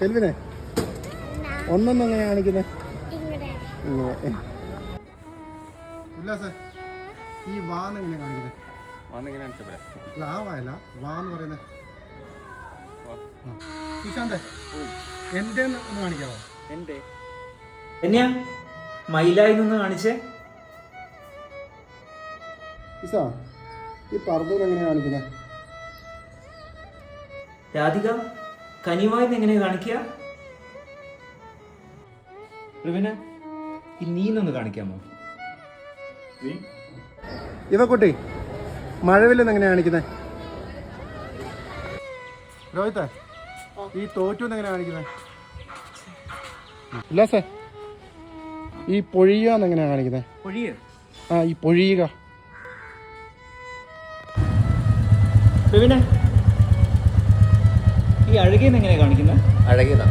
കെൽവിനെ ഒന്നൊന്നും എങ്ങനെ കാണിക്കുന്നത്? ഉല്ലാസേ ഈ വാന്ന് എങ്ങനെ കാണിക്കുന്നത്? ആ വായല്ല വാ എന്ന് പറയുന്നത്. സുശാന്തേ എന്റെ ഒന്ന് കാണിക്കാമോ? എന്റെ എന്നെയാ മയിലായി നിന്ന് കാണിച്ചേ. ഇസാ ഈ പർദ്ദൂർ എങ്ങനെയാ കാണിക്കുന്നത്? രാധിക കനിവായിന്ന് എങ്ങനെയാ കാണിക്കുക? ഋവിന ഈ നീന്നൊന്ന് കാണിക്കാമോ? ഇവക്കുട്ടി മഴവില്ലെന്ന് എങ്ങനെയാ കാണിക്കുന്നത്? രോഹിത്തെ ഈ തോറ്റൂന്ന് എങ്ങനെയാ കാണിക്കുന്നത്? ഉല്ലാസേ ഈ പൊഴിയാന്ന് എങ്ങനെയാ കാണിക്കുന്നത്? പൊഴിയ ആ ഈ പൊഴിയുക. ഋവിന ഈ അഴകിയെന്ന് എങ്ങനെയാ കാണിക്കുന്നത്? അഴകിയതാ.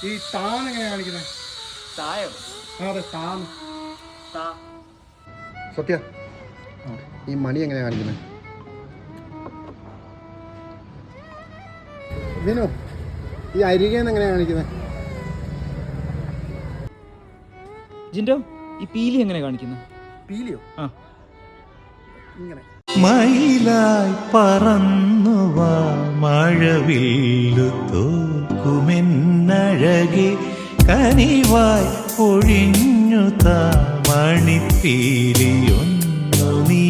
ഈ താന്ന് എങ്ങനെയാ കാണിക്കുന്നത്? തായോ? അതെ താന്ന്. സത്യ ഈ മണി എങ്ങനെയാ കാണിക്കുന്നത്? വിനു ഈ അരികെന്ന് എങ്ങനെയാ കാണിക്കുന്നത്? ജിൻഡോ ഈ പീലി എങ്ങനെ കാണിക്കുന്നത്? പീലിയോ? ആ ഇങ്ങനെ. മയിലായി പറന്നുവാ മഴവില്ലു തോക്കുമെന്നഴകെ കനിവായി പൊഴിഞ്ഞു താ മണിപ്പീലിയൊന്നു നീ